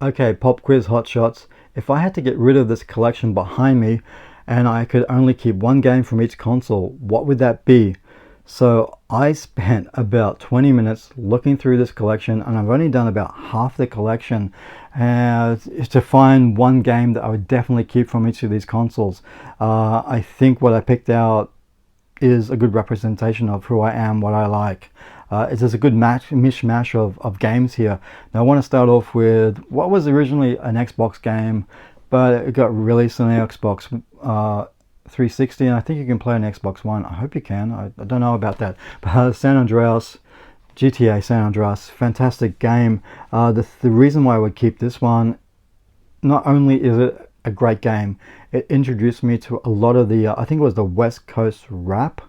Okay, pop quiz hot shots. If I had to get rid of this collection behind me and I could only keep one game from each console, what would that be? So I spent about 20 minutes looking through this collection, and I've only done about half the collection to find one game that I would definitely keep from each of these consoles. I think what I picked out is a good representation of who I am, what I like. It's just a good mishmash of games here. Now I want to start off with what was originally an Xbox game, but it got released on the Xbox 360, and I think you can play on Xbox One. I hope you can. I don't know about that. But San Andreas, GTA San Andreas, fantastic game. The reason why I would keep this one, not only is it a great game, it introduced me to a lot of the I think it was the West Coast rap.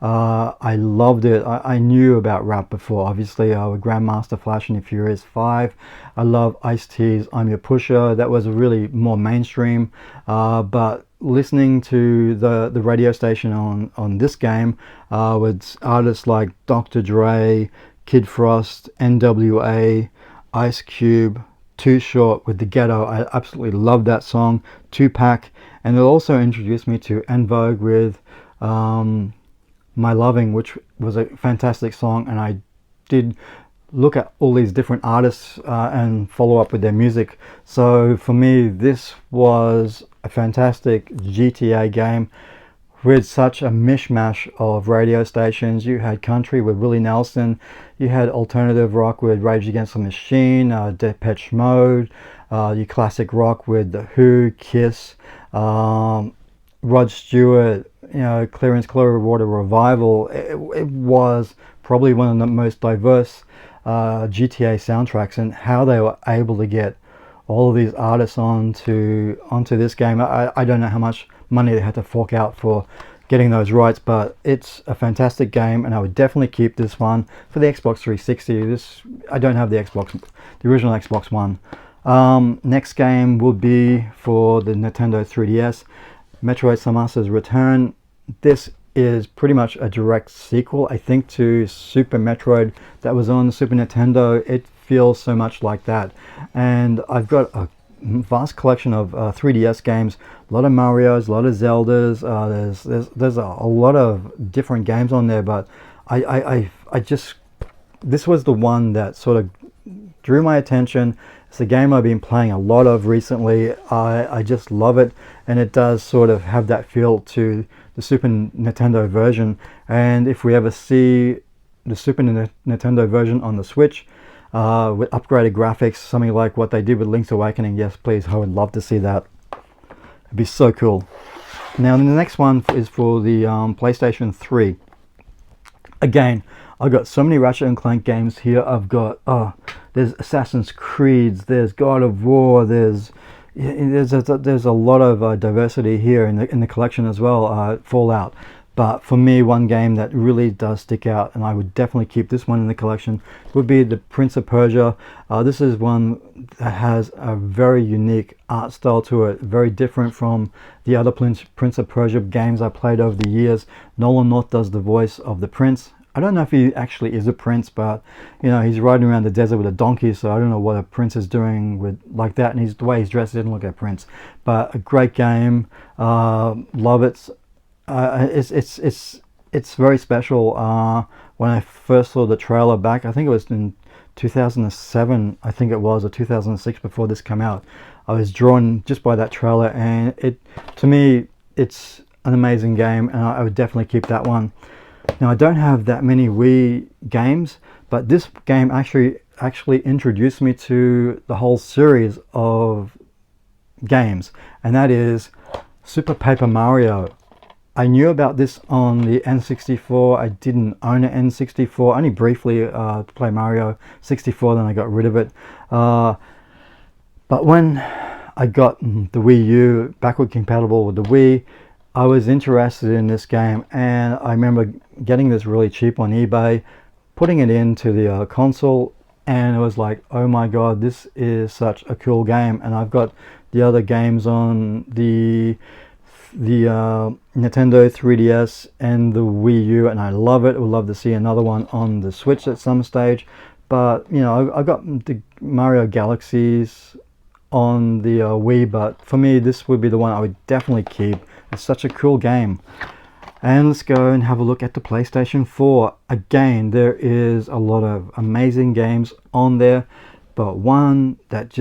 I loved it. I knew about rap before, obviously, with Grandmaster Flash and the Furious 5. I love Ice-T's I'm Your Pusher. That was really more mainstream. But listening to the radio station on this game with artists like Dr. Dre, Kid Frost, NWA, Ice Cube, Too Short with The Ghetto. I absolutely love that song. Tupac. And it also introduced me to En Vogue with My Loving, which was a fantastic song. And I did look at all these different artists and follow up with their music. So for me, this was a fantastic GTA game with such a mishmash of radio stations. You had country with Willie Nelson, you had alternative rock with Rage Against the Machine, Depeche Mode, your classic rock with The Who, Kiss, Rod Stewart, Clearance Clearwater Revival. It was probably one of the most diverse GTA soundtracks, and how they were able to get all of these artists onto this game. I don't know how much money they had to fork out for getting those rights, but it's a fantastic game, and I would definitely keep this one for the Xbox 360. I don't have the original Xbox One. Next game would be for the Nintendo 3DS, Metroid Samus' Return. This is pretty much a direct sequel, I think, to Super Metroid that was on Super Nintendo. It feels so much like that, and I've got a vast collection of 3DS games, a lot of Marios, a lot of Zeldas. There's a lot of different games on there, but I just, this was the one that sort of drew my attention. It's a game I've been playing a lot of recently. I just love it, and it does sort of have that feel to the Super Nintendo version. And if we ever see the Super Nintendo version on the Switch with upgraded graphics, something like what they did with Link's Awakening, yes please, I would love to see that. It'd be so cool. Now the next one is for the PlayStation 3. Again, I've got so many Ratchet and Clank games here. I've got there's Assassin's Creeds, there's God of War, there's a lot of diversity here in the collection as well. Fallout. But for me, one game that really does stick out, and I would definitely keep this one in the collection, would be the Prince of Persia. This is one that has a very unique art style to it, very different from the other Prince of Persia games I played over the years. Nolan North does the voice of the prince. I don't know if he actually is a prince, but he's riding around the desert with a donkey, so I don't know what a prince is doing with like that. And the way he's dressed didn't look like a prince. But a great game, love it. It's very special. When I first saw the trailer back, I think it was in 2007, I think it was, or 2006, before this came out. I was drawn just by that trailer, and to me, it's an amazing game, and I would definitely keep that one. Now I don't have that many Wii games, but this game actually introduced me to the whole series of games, and that is Super Paper Mario. I knew about this on the N64. I didn't own an N64, only briefly to play Mario 64, then I got rid of it. But when I got the Wii U, backward compatible with the Wii, I was interested in this game, and I remember getting this really cheap on eBay, putting it into the console, and it was like, oh my god, this is such a cool game. And I've got the other games on the Nintendo 3DS and the Wii U, and I love it. I would love to see another one on the Switch at some stage. But I got the Mario Galaxies on the Wii, but for me this would be the one I would definitely keep. It's such a cool game. And let's go and have a look at the PlayStation 4. Again, there is a lot of amazing games on there, but one that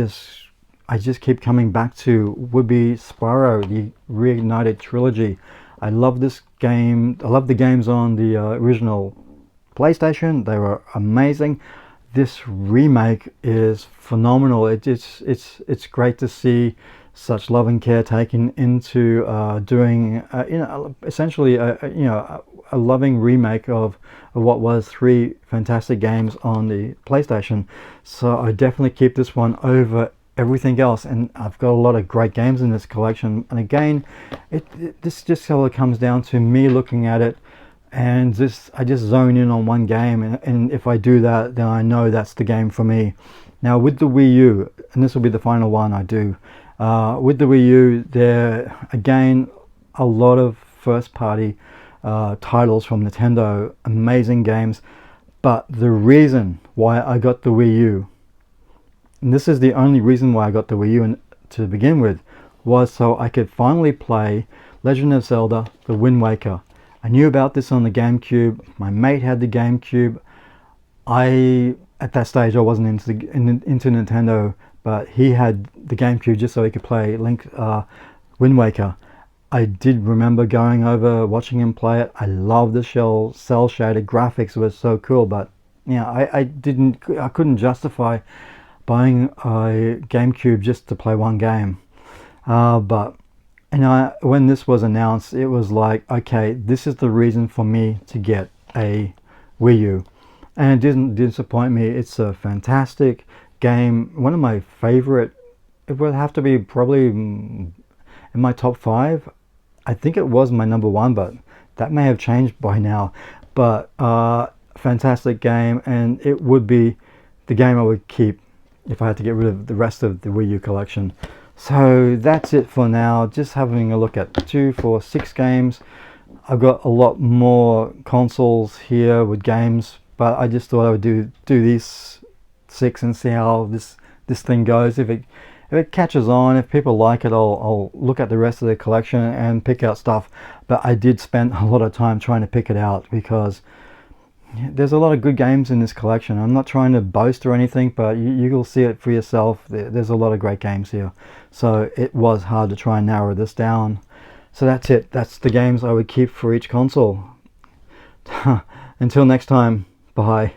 I just keep coming back to would be Spyro, the Reignited Trilogy. I love this game. I love the games on the original PlayStation. They were amazing. This remake is phenomenal. It's great to see such love and care taken into doing essentially a loving remake of what was three fantastic games on the PlayStation. So I definitely keep this one over everything else, and I've got a lot of great games in this collection. And again, this just sort of comes down to me looking at it, and I just zone in on one game, and if I do that, then I know that's the game for me. Now with the Wii U, and this will be the final one I do, with the Wii U, there again a lot of first party titles from Nintendo, amazing games. But the reason why I got the Wii U, and this is the only reason why I got the Wii U to begin with, was so I could finally play Legend of Zelda The Wind Waker. I knew about this on the GameCube. My mate had the GameCube. At that stage I wasn't into Nintendo, but he had the GameCube just so he could play Wind Waker. I did remember going over, watching him play it. I love the cell shaded graphics. It was so cool, but yeah, I couldn't justify buying a GameCube just to play one game. But when this was announced, it was like, okay, this is the reason for me to get a Wii U, and it didn't disappoint me. It's a fantastic game, one of my favorite. It would have to be probably in my top 5. I think it was my number 1, but that may have changed by now. But fantastic game, and it would be the game I would keep if I had to get rid of the rest of the Wii U collection. So that's it for now. Just having a look at 2, 4, 6 games. I've got a lot more consoles here with games, but I just thought I would do these 6 and see how this thing goes. If it catches on, if people like it, I'll look at the rest of the collection and pick out stuff. But I did spend a lot of time trying to pick it out because there's a lot of good games in this collection. I'm not trying to boast or anything, but you'll see it for yourself. There's a lot of great games here. So it was hard to try and narrow this down. So that's it. That's the games I would keep for each console. Until next time, bye.